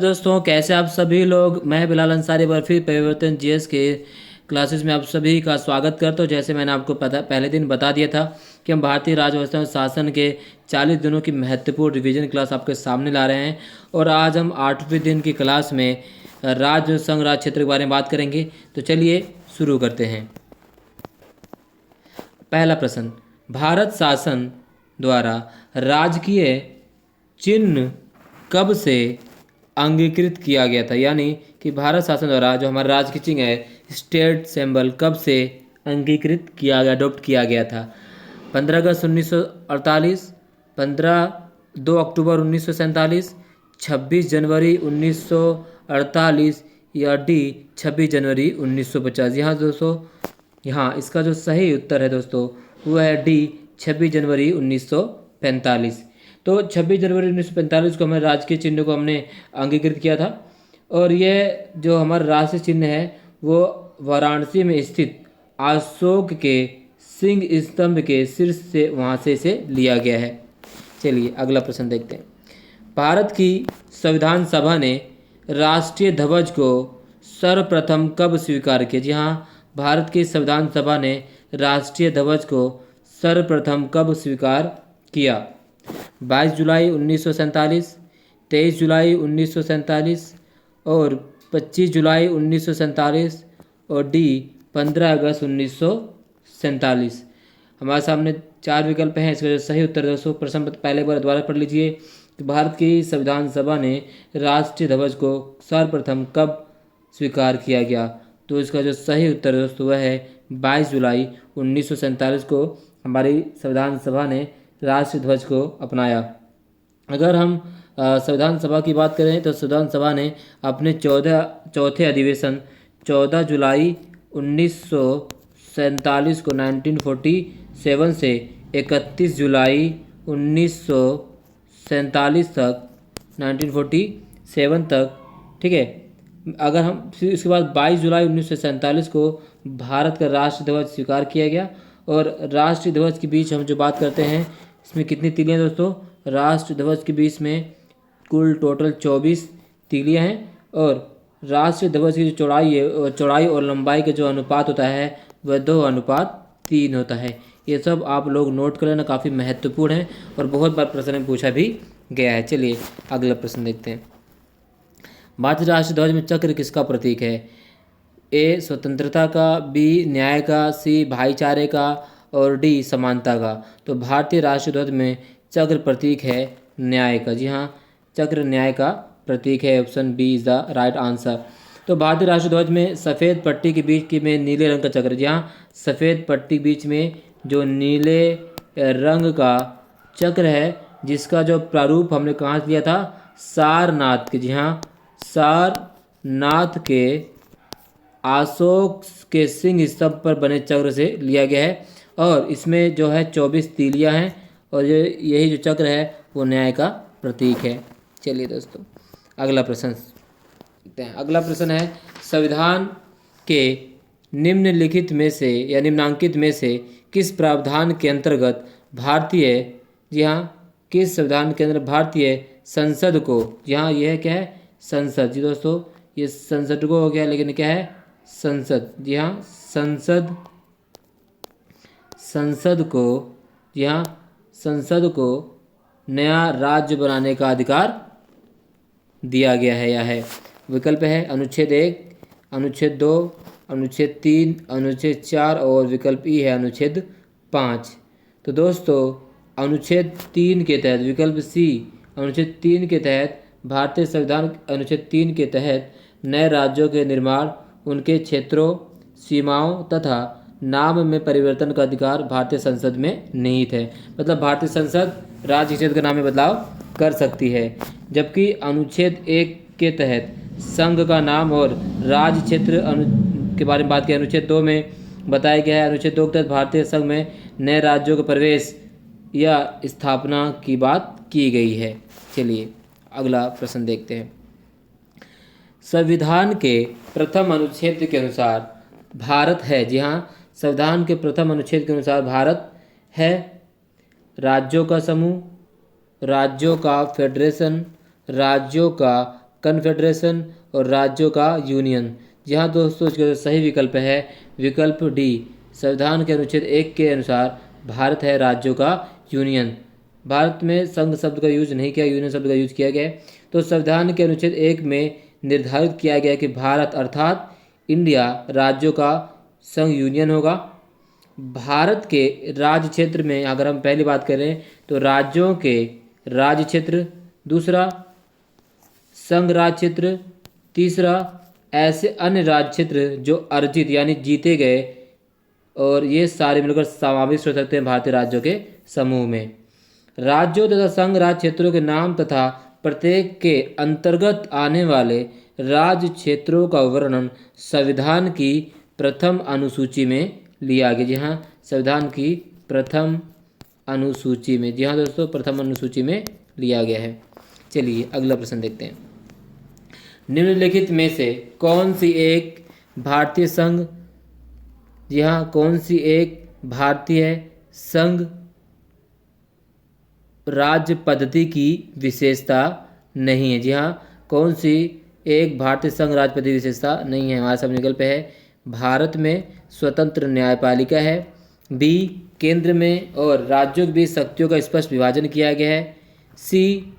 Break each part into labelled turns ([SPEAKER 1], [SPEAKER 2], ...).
[SPEAKER 1] दोस्तों, कैसे आप सभी लोग। मैं बिलाल अंसारी बर्फी परिवर्तन जीएस के क्लासेस में आप सभी का स्वागत करता हूँ। जैसे मैंने आपको पहले दिन बता दिया था कि हम भारतीय राजव्यवस्था और शासन के 40 दिनों की महत्वपूर्ण रिवीजन क्लास आपके सामने ला रहे हैं। और आज हम 8वें दिन की क्लास में राज्य संघ राज क्षेत्र के बारे में बात करेंगे। तो चलिए शुरू करते हैं। पहला प्रश्न, भारत शासन द्वारा राजकीय चिन्ह कब से अंगीकृत किया गया था। यानी कि भारत शासन द्वारा जो हमारा राजकीय चिन्ह है, स्टेट सिंबल, कब से अंगीकृत किया गया, अडॉप्ट किया गया था। 15 अगस्त 1948, 2 अक्टूबर 1947, 26 जनवरी 1948 या डी 26 जनवरी 1950। यहाँ इसका जो सही उत्तर है दोस्तों वो है डी 26 जनवरी 1945। तो 26 जनवरी 1945 को हमारे राजकीय चिन्ह को हमने अंगीकृत किया था। और यह जो हमारा राष्ट्रीय चिन्ह है वो वाराणसी में स्थित अशोक के सिंह स्तंभ के शीर्ष से वहाँ से इसे लिया गया है। चलिए अगला प्रश्न देखते हैं। भारत की संविधान सभा ने राष्ट्रीय ध्वज को सर्वप्रथम कब स्वीकार किया। जी हाँ, भारत की संविधान सभा ने राष्ट्रीय ध्वज को सर्वप्रथम कब स्वीकार किया। 22 जुलाई 1947, 23 जुलाई 1947 और 25 जुलाई 1947 और डी 15 अगस्त 1947। हमारे सामने 4 विकल्प हैं। इसका जो सही उत्तर दोस्तों, प्रश्न पहले बार दोबारा पढ़ लीजिए कि भारत की संविधान सभा ने राष्ट्रीय ध्वज को सर्वप्रथम कब स्वीकार किया गया। तो इसका जो सही उत्तर दोस्तों वह है 22 जुलाई 1947 को हमारी संविधान सभा ने राष्ट्रीय ध्वज को अपनाया। अगर हम संविधान सभा की बात करें तो संविधान सभा ने अपने चौथे अधिवेशन 14 जुलाई 1947 को 1947 से 31 जुलाई 1947 तक 1947 तक, ठीक है। अगर हम फिर उसके बाद 22 जुलाई 1947 को भारत का राष्ट्रीय ध्वज स्वीकार किया गया। और राष्ट्रीय ध्वज के बीच हम जो बात करते हैं इसमें कितनी तीलियाँ दोस्तों, राष्ट्रीय ध्वज के बीच में कुल टोटल 24 तीलियाँ हैं। और राष्ट्रीय ध्वज की जो चौड़ाई और लंबाई का जो अनुपात होता है वह 2:3 होता है। ये सब आप लोग नोट कर लेना, काफ़ी महत्वपूर्ण है और बहुत बार प्रश्न में पूछा भी गया है। चलिए अगला प्रश्न देखते हैं। भारतीय राष्ट्रीय ध्वज में चक्र किसका प्रतीक है। ए स्वतंत्रता का, बी न्याय का, सी भाईचारे का और डी समानता का। तो भारतीय राष्ट्रीय ध्वज में चक्र प्रतीक है न्याय का। जी हाँ, चक्र न्याय का प्रतीक है। Option B is the right answer. तो भारतीय राष्ट्रीय ध्वज में सफ़ेद पट्टी के बीच में नीले रंग का चक्र। जी हाँ, सफ़ेद पट्टी के बीच में जो नीले रंग का चक्र है जिसका जो प्रारूप हमने कहाँ से लिया था, सारनाथ के। जी हाँ, सारनाथ के अशोक के सिंह स्तंभ पर बने चक्र से लिया गया है। और इसमें जो है 24 तीलियां हैं और यही जो चक्र है वो न्याय का प्रतीक है। चलिए दोस्तों अगला प्रश्न देखते हैं। अगला प्रश्न है, संविधान के निम्नलिखित में से या निम्नांकित में से किस प्रावधान के अंतर्गत भारतीय, जी हाँ, किस संविधान के अंदर भारतीय संसद को, जी हाँ यह क्या है, संसद। जी दोस्तों ये संसद को हो गया, लेकिन क्या है, संसद। जी हाँ, संसद को, जी हाँ, संसद को नया राज्य बनाने का अधिकार दिया गया है या है। विकल्प है अनुच्छेद 1, अनुच्छेद 2, अनुच्छेद 3, अनुच्छेद 4 और विकल्प ई है अनुच्छेद 5। तो दोस्तों अनुच्छेद 3 के तहत, विकल्प सी, अनुच्छेद 3 के तहत भारतीय संविधान अनुच्छेद 3 के तहत नए राज्यों के निर्माण, उनके क्षेत्रों, सीमाओं तथा नाम में परिवर्तन का अधिकार भारतीय संसद में निहित है। मतलब भारतीय संसद राज्य क्षेत्र का नाम में बदलाव कर सकती है। जबकि अनुच्छेद 1 के तहत संघ का नाम और राज्य क्षेत्र के बारे में बात की अनुच्छेद 2 में बताया गया है। अनुच्छेद 2 के तहत भारतीय संघ में नए राज्यों के प्रवेश या स्थापना की बात की गई है। चलिए अगला प्रश्न देखते हैं। संविधान के प्रथम अनुच्छेद के अनुसार भारत है, जी हाँ, संविधान के प्रथम अनुच्छेद के अनुसार भारत है राज्यों का समूह, राज्यों का फेडरेशन, राज्यों का कन्फेडरेशन और राज्यों का यूनियन। जी हाँ दोस्तों, इसका जो सही विकल्प है विकल्प डी। संविधान के अनुच्छेद 1 के अनुसार भारत है राज्यों का यूनियन। भारत में संघ शब्द का यूज नहीं किया, यूनियन शब्द का यूज किया गया है। तो संविधान के अनुच्छेद 1 में निर्धारित किया गया कि भारत अर्थात इंडिया राज्यों का संघ यूनियन होगा। भारत के राज्य क्षेत्र में अगर हम पहली बात करें तो राज्यों के राज्य क्षेत्र, दूसरा संघ राज्य क्षेत्र, तीसरा ऐसे अन्य राज्य क्षेत्र जो अर्जित यानी जीते गए, और ये सारे मिलकर समाविष्ट हो सकते हैं भारतीय राज्यों के समूह में। राज्यों तथा संघ राज्य क्षेत्रों के नाम तथा प्रत्येक के अंतर्गत आने वाले राज्य क्षेत्रों का वर्णन संविधान की प्रथम अनुसूची में लिया गया। जी हाँ, संविधान की प्रथम अनुसूची में, जी हाँ दोस्तों, प्रथम अनुसूची में लिया गया है। चलिए अगला प्रश्न देखते हैं। निम्नलिखित में से कौन सी एक भारतीय संघ, जी हाँ, कौन सी एक भारतीय संघ राज्य पद्धति की विशेषता नहीं है? जी हाँ, कौन सी एक भारतीय संघ राज्य पद्धति विशेषता नहीं है? हमारा सब विकल्प है भारत में स्वतंत्र न्यायपालिका है, बी केंद्र में और राज्यों के बीच शक्तियों का स्पष्ट विभाजन किया गया है, सी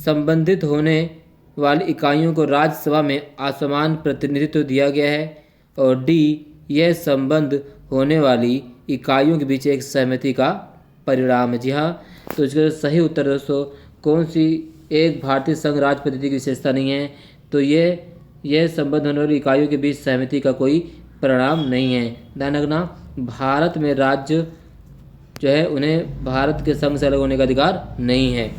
[SPEAKER 1] संबंधित होने वाली इकाइयों को राज्यसभा में असमान प्रतिनिधित्व दिया गया है, और डी यह संबंध होने वाली इकाइयों के बीच एक सहमति का परिणाम है। जी हाँ, तो इसका सही उत्तर दोस्तों कौन सी एक भारतीय संघ राज्य पद्धति की विशेषता नहीं है, तो यह संबंध होने वाली इकाइयों के बीच सहमति का कोई परिणाम नहीं है। ध्यान रखना, भारत में राज्य जो है उन्हें भारत के संघ से अलग होने का अधिकार नहीं है।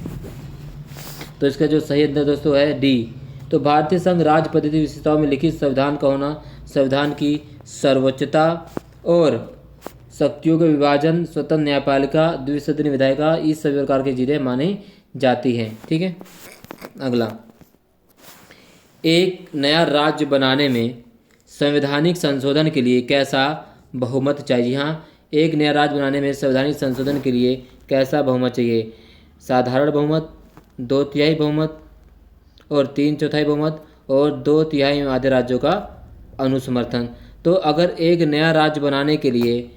[SPEAKER 1] तो इसका जो सही उत्तर दोस्तों है डी। तो भारतीय संघ राज्य पद्धति विशेषताओं में लिखित संविधान का होना, संविधान की सर्वोच्चता और शक्तियों के विभाजन, स्वतंत्र न्यायपालिका, द्विसदनीय विधायिका, इस सभी प्रकार की चीज़ें मानी जाती हैं। ठीक है, अगला, एक नया राज्य बनाने में संवैधानिक संशोधन के लिए कैसा बहुमत चाहिए? हाँ, एक नया राज्य बनाने में संवैधानिक संशोधन के लिए कैसा बहुमत चाहिए? साधारण बहुमत, 2/3 बहुमत और 3/4 बहुमत और 2/3 आधे राज्यों का अनुसमर्थन। तो अगर एक नया राज्य बनाने के लिए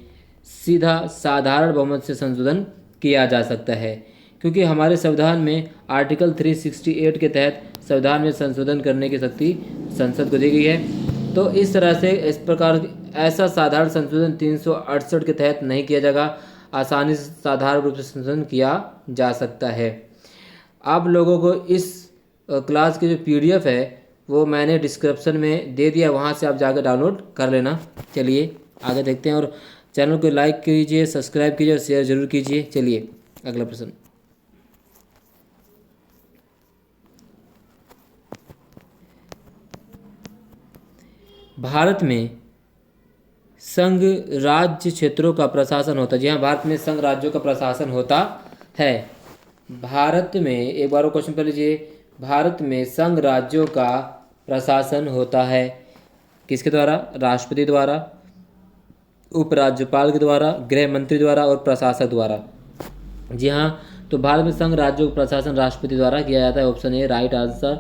[SPEAKER 1] सीधा साधारण बहुमत से संशोधन किया जा सकता है, क्योंकि हमारे संविधान में आर्टिकल 368 के तहत संविधान में संशोधन करने की शक्ति संसद को दी गई है। तो इस तरह से इस प्रकार ऐसा साधारण संशोधन 368 के तहत नहीं किया जाएगा, आसानी से साधारण रूप से संशोधन किया जा सकता है। आप लोगों को इस क्लास की जो PDF है वो मैंने डिस्क्रिप्शन में दे दिया, वहाँ से आप जाकर डाउनलोड कर लेना। चलिए आगे देखते हैं, और चैनल को लाइक कीजिए, सब्सक्राइब कीजिए और शेयर जरूर कीजिए। चलिए अगला प्रश्न। भारत में संघ राज्य क्षेत्रों का प्रशासन होता है। जी हाँ, भारत में संघ राज्यों का प्रशासन होता है। भारत में, एक बार वो क्वेश्चन पढ़ लीजिए, भारत में संघ राज्यों का प्रशासन होता है किसके द्वारा? राष्ट्रपति द्वारा, उपराज्यपाल के द्वारा, गृह मंत्री द्वारा और प्रशासक द्वारा। जी हाँ, तो भारत में संघ राज्यों का प्रशासन राष्ट्रपति द्वारा किया जाता है। Option A right answer.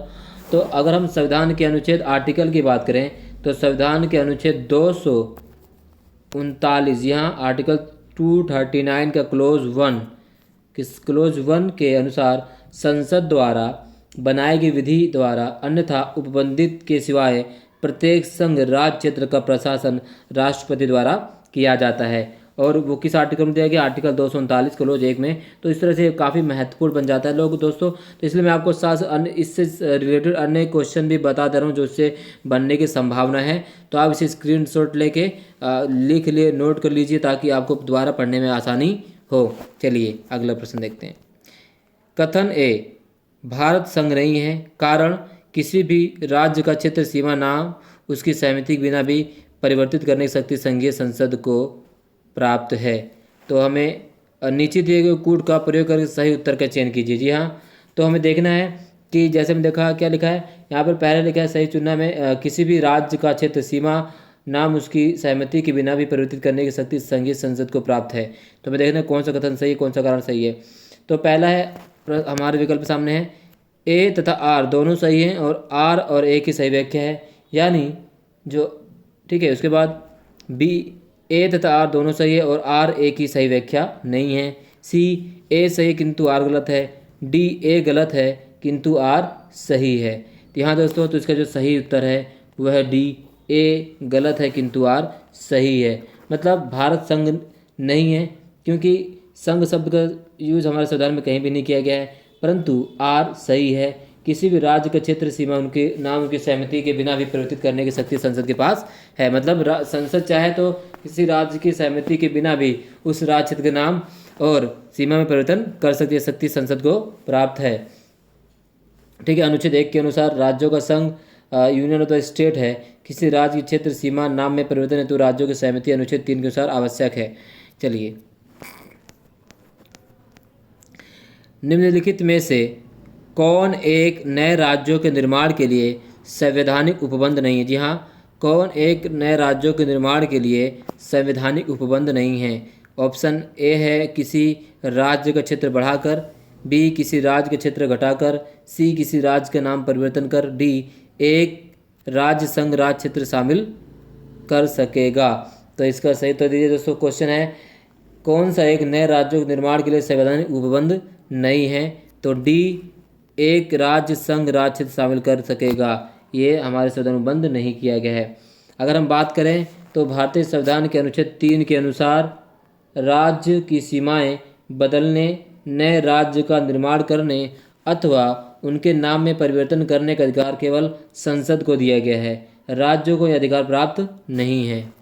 [SPEAKER 1] तो अगर हम संविधान के अनुच्छेद आर्टिकल की बात करें तो संविधान के अनुच्छेद 239, यहाँ आर्टिकल 239 का क्लोज 1 के अनुसार संसद द्वारा बनाई गई विधि द्वारा अन्यथा उपबंधित के सिवाय प्रत्येक संघ राज्य क्षेत्र का प्रशासन राष्ट्रपति द्वारा किया जाता है। और वो किस आर्टिकल में दिया गया? आर्टिकल 239 क्लोज 1 में। तो इस तरह से काफ़ी महत्वपूर्ण बन जाता है लोग दोस्तों। तो इसलिए मैं आपको साथ अन्य इससे रिलेटेड अन्य क्वेश्चन भी बता दे रहा हूँ जो इससे बनने की संभावना है। तो आप इसे स्क्रीनशॉट लेके लिख लिए, नोट कर लीजिए ताकि आपको दोबारा पढ़ने में आसानी हो। चलिए अगला प्रश्न देखते हैं। कथन ए भारत संघ नहीं है, कारण किसी भी राज्य का क्षेत्र सीमा नाम उसकी सहमति के बिना भी परिवर्तित करने की शक्ति संघीय संसद को प्राप्त है। तो हमें नीचे दिए गए कूट का प्रयोग करके सही उत्तर का चयन कीजिए। जी हाँ, तो हमें देखना है कि जैसे हमने देखा क्या लिखा है यहाँ पर, पहले लिखा है सही चुनना में किसी भी राज्य का क्षेत्र सीमा नाम उसकी सहमति के बिना भी परिवर्तित करने की शक्ति संघीय संसद को प्राप्त है। तो हमें देखना है कौन सा कथन सही है, कौन सा कारण सही है। तो पहला है, हमारे विकल्प सामने है ए तथा आर दोनों सही हैं और आर और ए की सही व्याख्या है, यानी जो ठीक है। उसके बाद बी ए तथा आर दोनों सही है और आर ए की सही व्याख्या नहीं है। सी ए सही किंतु आर गलत है। डी ए गलत है किंतु आर सही है। तो यहाँ दोस्तों तो इसका जो सही उत्तर है वह डी ए गलत है किंतु आर सही है। मतलब भारत संघ नहीं है, क्योंकि संघ शब्द का यूज हमारे संविधान में कहीं भी नहीं किया गया है, परंतु आर सही है। किसी भी राज्य का क्षेत्र सीमा उनके नाम उनकी सहमति के बिना भी परिवर्तित करने की शक्ति संसद के पास है। मतलब संसद चाहे तो किसी राज्य की सहमति के बिना भी उस राज्य क्षेत्र के नाम और सीमा में परिवर्तन कर सकती है, शक्ति संसद को प्राप्त है। ठीक है। अनुच्छेद 1 के अनुसार राज्यों का संघ यूनियन ऑफ द स्टेट है। किसी राज्य की क्षेत्र सीमा नाम में परिवर्तन हेतु राज्यों की सहमति अनुच्छेद 3 के अनुसार आवश्यक है। चलिए, निम्नलिखित में से कौन एक नए राज्यों के निर्माण के लिए संवैधानिक उपबंध नहीं है? जी हाँ, कौन एक नए राज्यों के निर्माण के लिए संवैधानिक उपबंध नहीं है? ऑप्शन ए है किसी राज्य का क्षेत्र बढ़ाकर, बी किसी राज्य का क्षेत्र घटाकर, सी किसी राज्य का नाम परिवर्तन कर, डी एक राज्य संघ राज्य क्षेत्र शामिल कर सकेगा। तो इसका सही उत्तर दीजिए दोस्तों। क्वेश्चन है कौन सा एक नए राज्यों के निर्माण के लिए संवैधानिक उपबंध नहीं है? तो डी एक राज्य संघ राज्य क्षेत्र शामिल कर सकेगा। ये हमारे संविधान में बंद नहीं किया गया है। अगर हम बात करें तो भारतीय संविधान के अनुच्छेद 3 के अनुसार राज्य की सीमाएं बदलने, नए राज्य का निर्माण करने अथवा उनके नाम में परिवर्तन करने का अधिकार केवल संसद को दिया गया है। राज्यों को यह अधिकार प्राप्त नहीं है।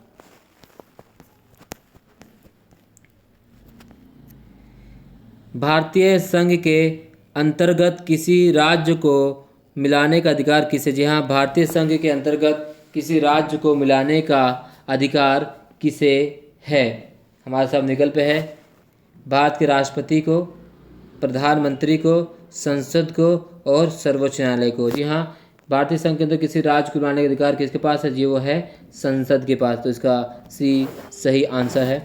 [SPEAKER 1] भारतीय संघ के अंतर्गत किसी राज्य को मिलाने का अधिकार किसे? जी हाँ, भारतीय संघ के अंतर्गत किसी राज्य को मिलाने का अधिकार किसे है? हमारे सामने विकल्प है भारत के राष्ट्रपति को, प्रधानमंत्री को, संसद को और सर्वोच्च न्यायालय को। जी हाँ, भारतीय संघ के अंदर किसी राज्य को मिलाने का अधिकार किसके पास है? जी वो है संसद के पास। तो इसका सी सही आंसर है।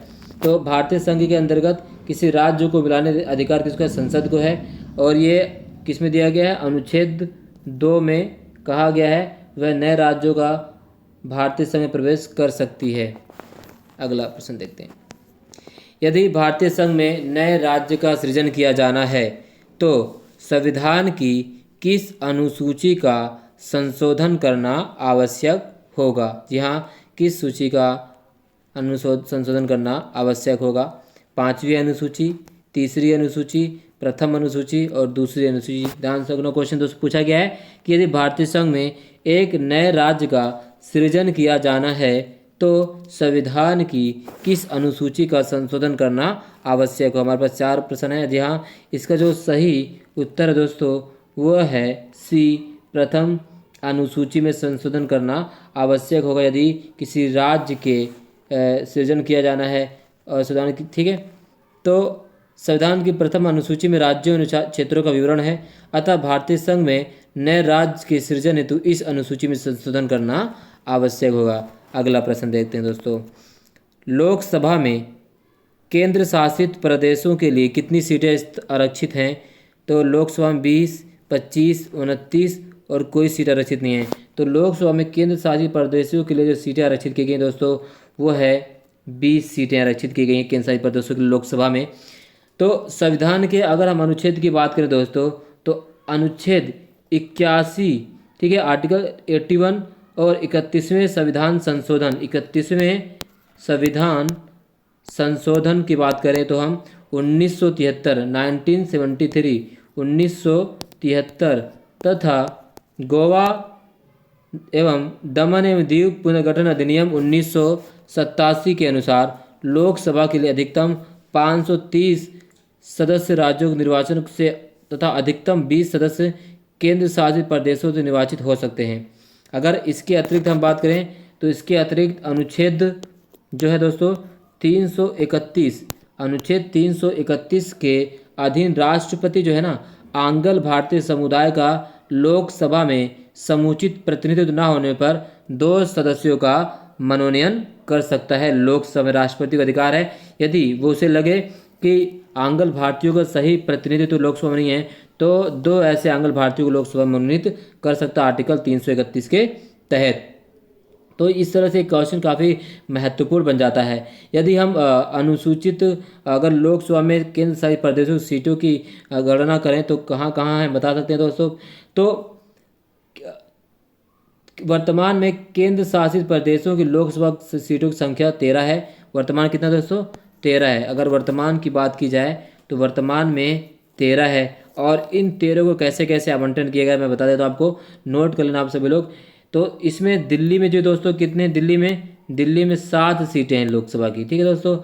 [SPEAKER 1] तो भारतीय संघ के अंतर्गत किसी राज्य को मिलाने का अधिकार किसका? संसद को है। और ये किस में दिया गया है? अनुच्छेद 2 में कहा गया है वह नए राज्यों का भारतीय संघ में प्रवेश कर सकती है। अगला प्रश्न देखते हैं। यदि भारतीय संघ में नए राज्य का सृजन किया जाना है तो संविधान की किस अनुसूची का संशोधन करना आवश्यक होगा? जी हाँ, किस सूची का संशोधन करना आवश्यक होगा? 5वीं अनुसूची, 3री अनुसूची, प्रथम अनुसूची और दूसरी अनुसूची। ध्यान से अगला क्वेश्चन दोस्तों पूछा गया है कि यदि भारतीय संघ में एक नए राज्य का सृजन किया जाना है तो संविधान की किस अनुसूची का संशोधन करना आवश्यक हो? हमारे पास 4 प्रश्न है। जी हाँ, इसका जो सही उत्तर है दोस्तों वह है सी, प्रथम अनुसूची में संशोधन करना आवश्यक होगा यदि किसी राज्य के सृजन किया जाना है और संविधान की। ठीक है, तो संविधान की प्रथम अनुसूची में राज्यों और क्षेत्रों का विवरण है, अतः भारतीय संघ में नए राज्य के सृजन हेतु इस अनुसूची में संशोधन करना आवश्यक होगा। अगला प्रश्न देखते हैं दोस्तों। लोकसभा में केंद्र शासित प्रदेशों के लिए कितनी सीटें आरक्षित हैं? तो लोकसभा में 20, 25, 29 और कोई सीट आरक्षित नहीं है। तो लोकसभा में केंद्र शासित प्रदेशों के लिए जो सीटें आरक्षित की गई दोस्तों वो है 20 सीटें आरक्षित की गई हैं केंद्र शासित प्रदेशों के लिए लोकसभा में। तो संविधान के अगर हम अनुच्छेद की बात करें दोस्तों तो अनुच्छेद 81, ठीक है, आर्टिकल 81 और 31वें संविधान संशोधन, 31वें संविधान संशोधन की बात करें तो हम 1973 1973 तथा गोवा एवं दमन एवं दीव पुनर्गठन अधिनियम 1987 के अनुसार लोकसभा के लिए अधिकतम 530 सदस्य राज्यों के निर्वाचन से तथा अधिकतम 20 सदस्य केंद्र शासित प्रदेशों से निर्वाचित हो सकते हैं। अगर इसके अतिरिक्त हम बात करें तो इसके अतिरिक्त अनुच्छेद जो है दोस्तों 331, अनुच्छेद 331 के अधीन राष्ट्रपति जो है ना आंग्ल भारतीय समुदाय का लोकसभा में समुचित प्रतिनिधित्व न होने पर 2 सदस्यों का मनोनयन कर सकता है। लोकसभा राष्ट्रपति का अधिकार है, यदि वो उसे लगे कि आंग्ल भारतीयों का सही प्रतिनिधित्व लोकसभा में नहीं है, तो दो ऐसे आंग्ल भारतीयों को लोकसभा में मनोनीत कर सकता आर्टिकल 331 के तहत। तो इस तरह से क्वेश्चन काफ़ी महत्वपूर्ण बन जाता है। यदि हम अनुसूचित अगर लोकसभा में केंद्र शासित प्रदेशों की सीटों की गणना करें तो कहाँ कहाँ है बता सकते हैं दोस्तों। तो वर्तमान में केंद्र शासित प्रदेशों की लोकसभा सीटों की संख्या 13 है। वर्तमान कितना दोस्तों? 13 है। अगर वर्तमान की बात की जाए तो वर्तमान में 13 है। और इन 13 को कैसे कैसे आवंटन किया गया मैं बता देता हूँ आपको, नोट कर लेना आप सभी लोग। तो इसमें दिल्ली में जो दोस्तों कितने, दिल्ली में 7 सीटें हैं लोकसभा की, ठीक है दोस्तों।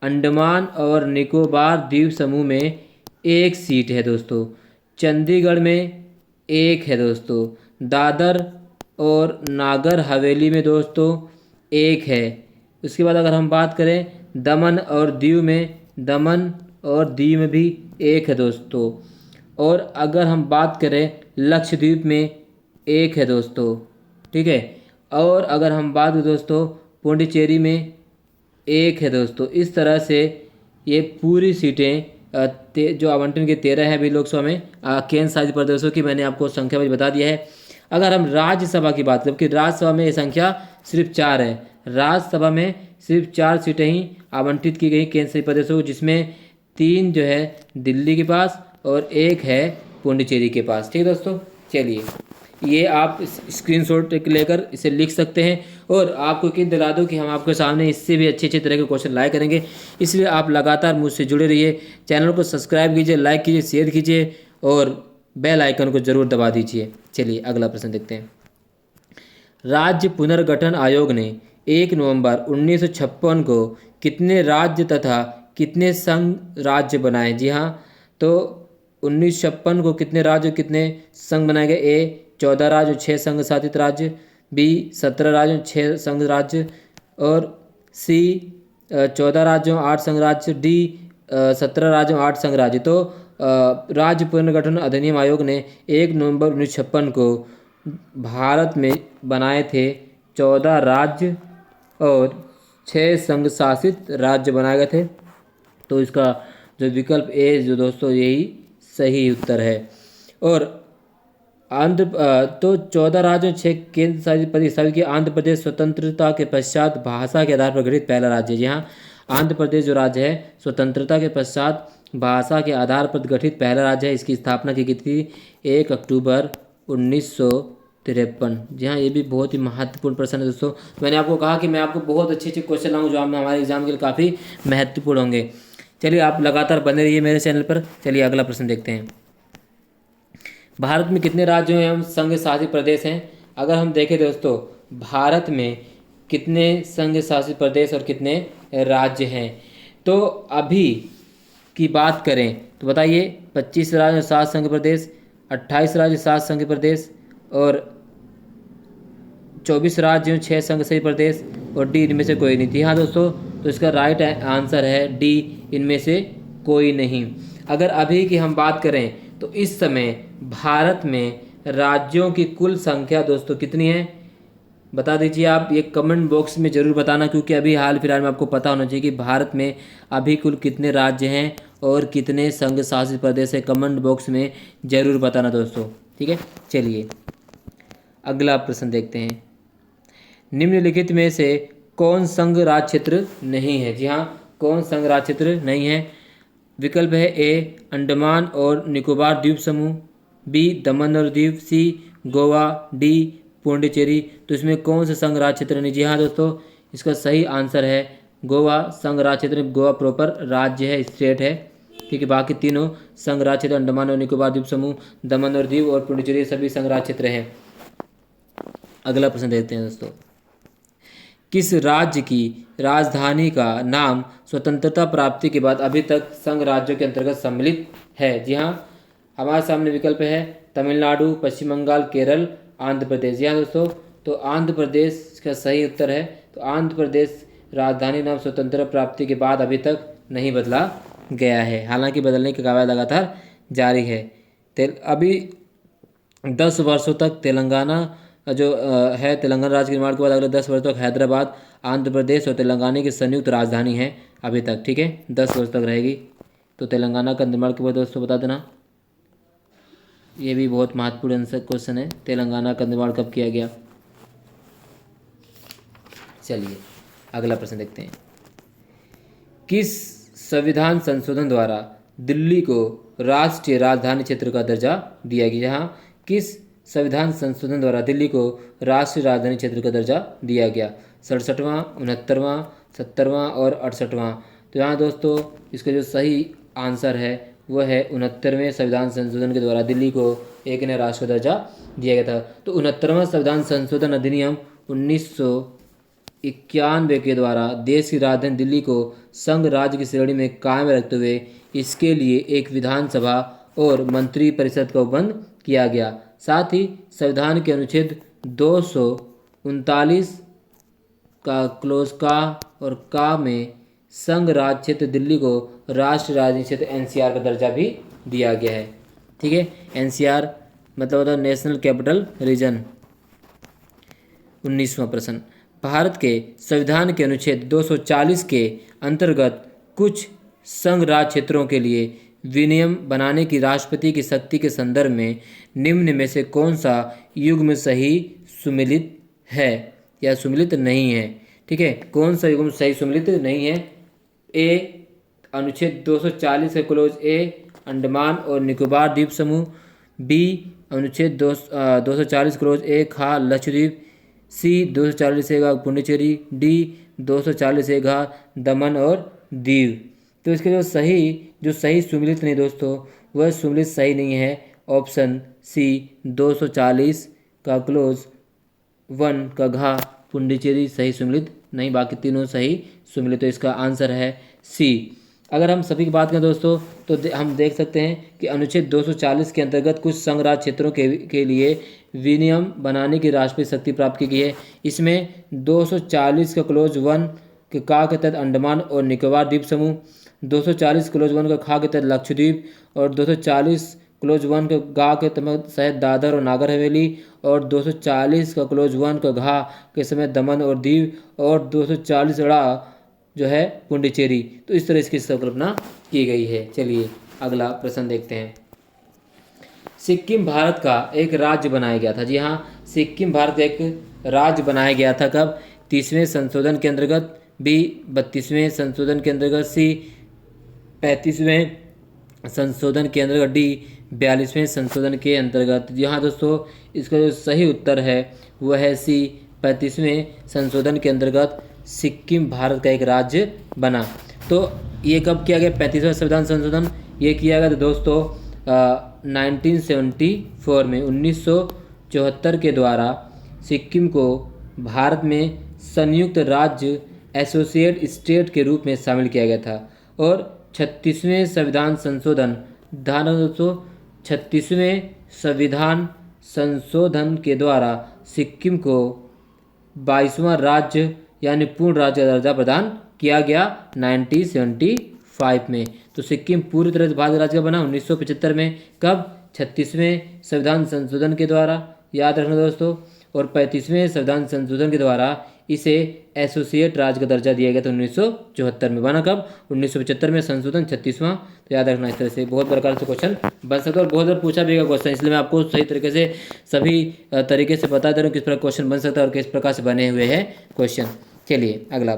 [SPEAKER 1] अंडमान और निकोबार द्वीप समूह में 1 सीट है दोस्तों। चंडीगढ़ में 1 है दोस्तों। दादर और नागर हवेली में दोस्तों 1 है। उसके बाद अगर हम बात करें दमन और दीव में भी 1 है दोस्तों। और अगर हम बात करें लक्षद्वीप में 1 है दोस्तों, ठीक है। और अगर हम बात करें दोस्तों पुडुचेरी में 1 है दोस्तों। इस तरह से ये पूरी सीटें जो आवंटन के 13 है अभी लोकसभा में केंद्र शासित प्रदेशों की मैंने आपको संख्या भी बता दिया है। अगर हम राज्यसभा की बात करें कि राज्यसभा में ये संख्या सिर्फ 4 है। राज्यसभा में सिर्फ 4 सीटें ही आवंटित की गई केंद्र शासित प्रदेशों को, जिसमें 3 जो है दिल्ली के पास और 1 है पुडुचेरी के पास, ठीक है दोस्तों। चलिए ये आप स्क्रीनशॉट लेकर इसे लिख सकते हैं। और आपको यकीन दिला दूं कि हम आपके सामने इससे भी अच्छे अच्छे तरह के क्वेश्चन लाए करेंगे, इसलिए आप लगातार मुझसे जुड़े रहिए। चैनल को सब्सक्राइब कीजिए, लाइक कीजिए, शेयर कीजिए और बेल आइकन को जरूर दबा दीजिए। चलिए अगला प्रश्न देखते हैं। राज्य पुनर्गठन आयोग ने 1 नवंबर 1956 को कितने राज्य तथा कितने संघ राज्य बनाए? जी हाँ, तो 1956 को कितने राज्य कितने संघ बनाए गए? ए 14 राज्य और 6 संघ शासित राज्य, बी 17 राज्य और 6 संघ राज्य, और सी 14 राज्यों 8 संघ राज्य, डी 17 राज्यों 8 संघ राज्य। तो राज्य पुनर्गठन अधिनियम आयोग ने 1 नवंबर 1956 को भारत में बनाए थे 14 राज्य और 6 संघ शासित राज्य बनाए गए थे। तो इसका जो विकल्प ए जो दोस्तों यही सही उत्तर है। और तो 14 राज्यों 6 केंद्र शासित प्रदेश की आंध्र प्रदेश स्वतंत्रता के पश्चात भाषा के आधार पर गठित पहला राज्य। जी हाँ, आंध्र प्रदेश जो राज्य है स्वतंत्रता के पश्चात भाषा के आधार पर गठित पहला राज्य है। इसकी स्थापना की गई थी 1 अक्टूबर 1953। जी हाँ, ये भी बहुत ही महत्वपूर्ण प्रश्न है दोस्तों। मैंने आपको कहा कि मैं आपको बहुत अच्छे अच्छे क्वेश्चन लाऊंगा जो हमारे एग्जाम के लिए काफ़ी महत्वपूर्ण होंगे। चलिए आप लगातार बने रहिए मेरे चैनल पर। चलिए अगला प्रश्न देखते हैं। भारत में कितने राज्य एवं संघ शासित प्रदेश हैं? अगर हम देखें दोस्तों भारत में कितने संघ शासित प्रदेश और कितने राज्य हैं, तो अभी की बात करें तो बताइए 25 राज्य और 7 संघ प्रदेश, 28 राज्य 7 संघ प्रदेश, और 24 राज्यों 6 संघ शासित प्रदेश, और डी इनमें से कोई नहीं थी। हाँ दोस्तों, तो इसका राइट आंसर है डी, इनमें से कोई नहीं। अगर अभी की हम बात करें तो इस समय भारत में राज्यों की कुल संख्या दोस्तों कितनी है? बता दीजिए आप, ये कमेंट बॉक्स में ज़रूर बताना, क्योंकि अभी हाल फिलहाल में आपको पता होना चाहिए कि भारत में अभी कुल कितने राज्य हैं और कितने संघ शासित प्रदेश है। कमेंट बॉक्स में ज़रूर बताना दोस्तों, ठीक है। चलिए अगला प्रश्न देखते हैं। निम्नलिखित में से कौन संघ राज्य क्षेत्र नहीं है? जी हाँ, कौन संघ राज्य क्षेत्र नहीं है? विकल्प है ए अंडमान और निकोबार द्वीप समूह, बी दमन और दीव, सी गोवा, डी पुडुचेरी। तो इसमें कौन सा संघ राज्य क्षेत्र नहीं? जी हाँ दोस्तों, इसका सही आंसर है गोवा संघ राज्य क्षेत्र। गोवा प्रॉपर राज्य है, स्टेट है, ठीक है। बाकी तीनों संघ राज्य क्षेत्र अंडमान और निकोबार द्वीप समूह, दमन और दीव और पुडुचेरी सभी संघ राज्य क्षेत्र हैं। अगला प्रश्न देखते हैं दोस्तों। किस राज्य की राजधानी का नाम स्वतंत्रता प्राप्ति के बाद अभी तक संघ राज्यों के अंतर्गत सम्मिलित है? जी हाँ, हमारे सामने विकल्प है तमिलनाडु, पश्चिम बंगाल, केरल, आंध्र प्रदेश। जी हाँ दोस्तों, तो आंध्र प्रदेश का सही उत्तर है। तो आंध्र प्रदेश राजधानी नाम स्वतंत्रता प्राप्ति के बाद अभी तक नहीं बदला गया है, हालांकि बदलने की कवायद लगातार जारी है। अभी 10 वर्षों तक तेलंगाना जो है, तेलंगाना राज्य के निर्माण के बाद अगले 10 वर्षों तक हैदराबाद आंध्र प्रदेश और तेलंगाना की संयुक्त राजधानी है अभी तक, ठीक है। 10 वर्ष तक रहेगी। तो तेलंगाना का निर्माण कब हुआ दोस्तों बता देना। ये भी बहुत महत्वपूर्ण आंसर क्वेश्चन है, तेलंगाना का निर्माण कब किया गया। चलिए अगला प्रश्न देखते हैं। किस संविधान संशोधन द्वारा दिल्ली को राष्ट्रीय राजधानी क्षेत्र का दर्जा दिया गया। यहाँ किस संविधान संशोधन द्वारा दिल्ली को राष्ट्रीय राजधानी क्षेत्र का दर्जा दिया गया। 67वां, 69वां, 70वां और 68वां। तो यहाँ दोस्तों इसका जो सही आंसर है वह है 69वें संविधान संशोधन के द्वारा दिल्ली को एक नए राष्ट्र का दर्जा दिया गया था। तो 69वां संविधान संशोधन अधिनियम 1991 के द्वारा देश की राजधानी दिल्ली को संघ राज्य की श्रेणी में कायम रखते हुए इसके लिए एक विधानसभा और मंत्री परिषद का उपबंध किया गया। साथ ही संविधान के अनुच्छेद 239 का क्लोज का और का में संघ राज्य क्षेत्र दिल्ली को राष्ट्रीय राजधानी क्षेत्र एनसीआर का दर्जा भी दिया गया है। ठीक है, एनसीआर मतलब होता है नेशनल कैपिटल रीजन। 19वां प्रश्न, भारत के संविधान के अनुच्छेद 240 के अंतर्गत कुछ संघ राज्य क्षेत्रों के लिए विनियम बनाने की राष्ट्रपति की शक्ति के संदर्भ में निम्न में से कौन सा युग्म सही सुमिलित है या सुमिलित नहीं है। ठीक है, कौन सा युग्म सही सुमिलित नहीं है। ए अनुच्छेद 240 के क्लोज ए अंडमान और निकोबार द्वीप समूह। बी अनुच्छेद 240 क्लोज ए खा लक्षद्वीप। सी 240 ए घा पुडुचेरी। डी 240 ए घा दमन और दीव। तो इसके जो सही सुमिलित नहीं दोस्तों वह सुमिलित सही नहीं है। ऑप्शन सी 240 का क्लोज 1 का घा पुडुचेरी सही सुमिलित नहीं, बाकी तीनों सही सुमिलित। तो इसका आंसर है सी। अगर हम सभी की बात करें दोस्तों तो हम देख सकते हैं कि अनुच्छेद 240 के अंतर्गत कुछ संघ राज्य क्षेत्रों के लिए विनियम बनाने की राष्ट्रीय शक्ति प्राप्त की गई है। इसमें 240 का क्लोज 1 के का के तहत अंडमान और निकोबार द्वीप समूह, 240 क्लोज 1 का खा के तहत लक्षद्वीप और 240 क्लोज 1 का गा के तहत शायद दादर और नागर हवेली और 240 का क्लोज 1 का घा के समय दमन और दीव और 240 अड़ा जो है पुडुचेरी। तो इस तरह इसकी संकल्पना की गई है। चलिए अगला प्रश्न देखते हैं। सिक्किम भारत का एक राज्य बनाया गया था। जी हाँ, सिक्किम भारत का एक राज्य बनाया गया था कब। 30वें संशोधन के अंतर्गत। बी 32वें संशोधन के अंतर्गत। सी 35वें संशोधन के अंतर्गत। डी 42वें संशोधन के अंतर्गत। यहाँ दोस्तों इसका जो सही उत्तर है वह है सी 35वें संशोधन के अंतर्गत सिक्किम भारत का एक राज्य बना। तो ये कब किया गया 35वां संविधान संशोधन। ये किया गया था दोस्तों 1974 में 1974 के द्वारा सिक्किम को भारत में संयुक्त राज्य एसोसिएट स्टेट के रूप में शामिल किया गया था। और 36वें संविधान संशोधन ध्यान दोस्तों 36वें संविधान संशोधन के द्वारा सिक्किम को 22वां राज्य यानी पूर्ण राज्य का दर्जा प्रदान किया गया 1975 में। तो सिक्किम पूरी तरह से भारत राज्य का बना 1975 में। कब 36वें संविधान संशोधन के द्वारा, याद रखना दोस्तों। और 35वें संविधान संशोधन के द्वारा इसे एसोसिएट राज्य का दर्जा दिया गया था 1974 में। बना कब 1975 में संशोधन 36वां। तो याद रखना, इस तरह से बहुत प्रकार से क्वेश्चन बन सकता है और बहुत बार पूछा भी क्वेश्चन, इसलिए मैं आपको सही तरीके से सभी तरीके से बता दे रहा हूँ किस प्रकार क्वेश्चन बन सकता है और किस प्रकार से बने हुए हैं क्वेश्चन। चलिए अगला,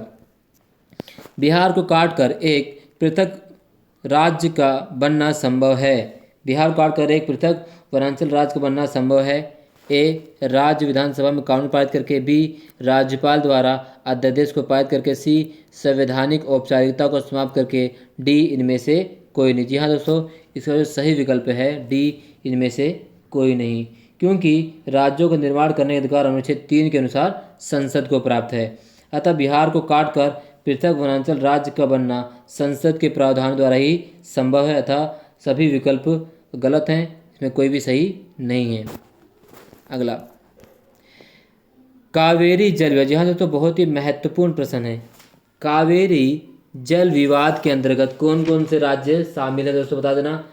[SPEAKER 1] बिहार को काटकर एक पृथक राज्य का बनना संभव है। बिहार को काटकर एक पृथक वनांचल राज्य का बनना संभव है। ए राज्य विधानसभा में कानून पारित करके। बी राज्यपाल द्वारा अध्यादेश को पारित करके। सी संवैधानिक औपचारिकता को समाप्त करके। डी इनमें से कोई नहीं। जी हाँ दोस्तों, इसका जो सही विकल्प है डी इनमें से कोई नहीं, क्योंकि राज्यों का निर्माण करने का अधिकार अनुच्छेद 3 के अनुसार संसद को प्राप्त है। अतः बिहार को काटकर पृथक वनांचल राज्य का बनना संसद के प्रावधान द्वारा ही संभव है। अतः सभी विकल्प गलत हैं, इसमें कोई भी सही नहीं है। अगला, कावेरी जल विवाद। यहाँ दोस्तों बहुत ही महत्वपूर्ण प्रश्न है। कावेरी जल विवाद के अंतर्गत कौन कौन से राज्य शामिल है दोस्तों बता देना।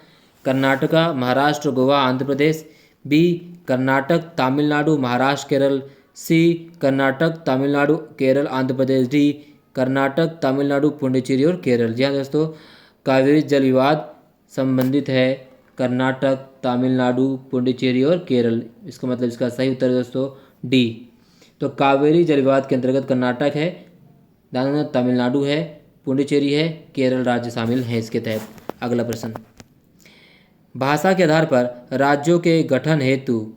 [SPEAKER 1] कर्नाटका, महाराष्ट्र, गोवा, आंध्र प्रदेश। बी कर्नाटक, तमिलनाडु, महाराष्ट्र, केरल। सी कर्नाटक, तमिलनाडु, केरल, आंध्र प्रदेश। डी कर्नाटक, तमिलनाडु, पुडुचेरी और केरल। जी हाँ दोस्तों, कावेरी जल विवाद संबंधित है कर्नाटक, तमिलनाडु, पुडुचेरी और केरल। इसका मतलब इसका सही उत्तर है दोस्तों डी। तो कावेरी जल विवाद के अंतर्गत कर्नाटक है, तमिलनाडु है, पुडुचेरी है, केरल राज्य शामिल हैं इसके तहत। अगला प्रश्न, भाषा के आधार पर राज्यों के गठन हेतु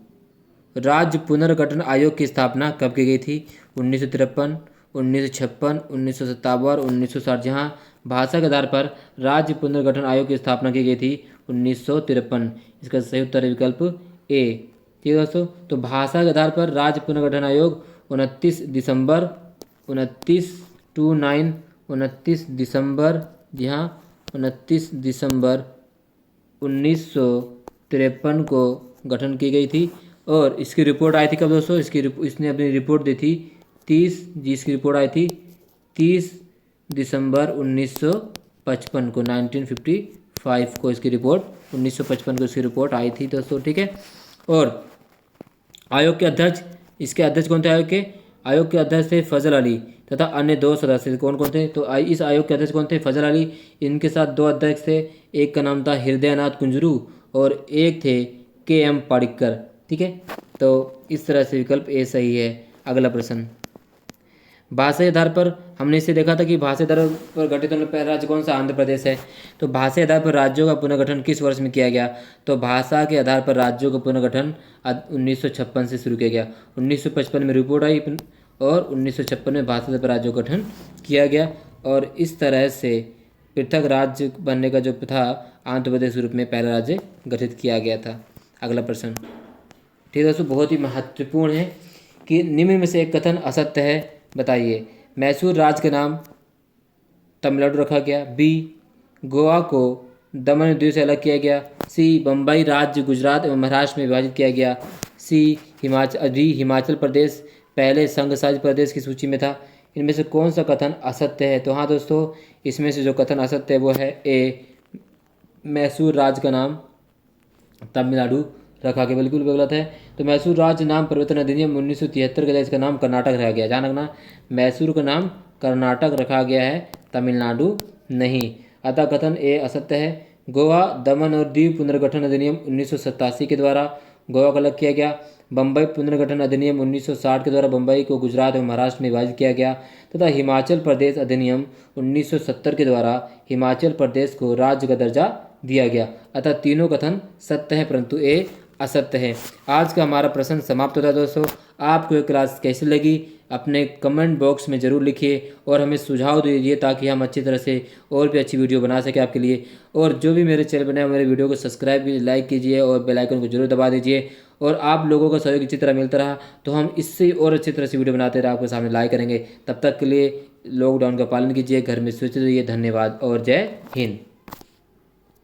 [SPEAKER 1] राज्य पुनर्गठन आयोग की स्थापना कब की गई थी? 1953, 1956, 1957 और 1960। जहाँ भाषा के आधार पर राज्य पुनर्गठन आयोग की स्थापना की गई थी 1953। इसका सही उत्तर है विकल्प ए। ठीक है दोस्तों, तो भाषा के आधार पर राज्य पुनर्गठन आयोग 29 दिसंबर 29 दिसंबर जी हाँ 29 दिसंबर 1953 को गठन की गई थी। और इसकी रिपोर्ट आई थी कब दोस्तों? इसने अपनी रिपोर्ट दी थी 30 रिपोर्ट आई थी 30 दिसंबर 1955 को, 1955 को इसकी रिपोर्ट 1955 को इसकी रिपोर्ट आई थी दोस्तों। ठीक है, और आयोग के अध्यक्ष, इसके अध्यक्ष कौन थे आयोग के अध्यक्ष थे फजल अली तथा अन्य 2 सदस्य कौन कौन थे? तो इस आयोग के अध्यक्ष कौन थे? फजल अली। इनके साथ 2 अध्यक्ष थे, एक का नाम था हृदयनाथ कुंजरू और एक थे KM पाडिक्कर। ठीक है, तो इस तरह से विकल्प ए सही है। अगला प्रश्न, भाषा के आधार पर हमने इसे देखा था कि भाषा आधार पर गठित होने पहला राज्य कौन सा? आंध्र प्रदेश है। तो भाषा आधार पर राज्यों का पुनर्गठन किस वर्ष में किया गया? तो भाषा के आधार पर राज्यों का पुनर्गठन 1956 से शुरू किया गया। 1955 में रिपोर्ट आई और 1956 में भाषा पर राज्यों का गठन किया गया। और इस तरह से पृथक राज्य बनने का जो था आंध्र प्रदेश के रूप में पहला राज्य गठित किया गया था। अगला प्रश्न, ठीक है दोस्तों, बहुत ही महत्वपूर्ण है कि निम्न में से एक कथन असत्य है, बताइए। मैसूर राज्य का नाम तमिलनाडु रखा गया। बी, गोवा को दमन और दीव से अलग किया गया। सी, बम्बई राज्य गुजरात एवं महाराष्ट्र में विभाजित किया गया। सी, हिमाचल प्रदेश पहले संघ शासित प्रदेश की सूची में था। इनमें से कौन सा कथन असत्य है? तो हाँ दोस्तों, इसमें से जो कथन असत्य है वो है ए, मैसूर राज्य का नाम तमिलनाडु रखा गया, बिल्कुल गलत है। तो मैसूर राज्य नाम परिवर्तन अधिनियम 1973 के इसका नाम कर्नाटक रखा गया। ध्यान रखना, मैसूर का नाम कर्नाटक रखा गया है, तमिलनाडु नहीं। अतः कथन ए असत्य है। गोवा दमन और दीव पुनर्गठन अधिनियम 1987 के द्वारा गोवा को अलग किया गया। बम्बई पुनर्गठन अधिनियम 1960 के द्वारा बम्बई को गुजरात एवं महाराष्ट्र में विभाजित किया गया तथा हिमाचल प्रदेश अधिनियम 1970 के द्वारा हिमाचल प्रदेश को राज्य का दर्जा दिया गया। अतः तीनों कथन सत्य है परंतु ए असत्य है। आज का हमारा प्रश्न समाप्त होता है दोस्तों। आपको ये क्लास कैसी लगी अपने कमेंट बॉक्स में ज़रूर लिखिए और हमें सुझाव दीजिए ताकि हम अच्छी तरह से और भी अच्छी वीडियो बना सकें आपके लिए। और जो भी मेरे चैनल बने मेरे वीडियो को सब्सक्राइब कीजिए, लाइक कीजिए और बेल आइकन को जरूर दबा दीजिए। और आप लोगों का सहयोग इसी तरह मिलता रहा तो हम इससे और अच्छी तरह से वीडियो बनाते रहे आपके सामने लाइक करेंगे। तब तक के लिए लॉकडाउन का पालन कीजिए, घर में सुरक्षित रहिए। धन्यवाद और जय हिंद।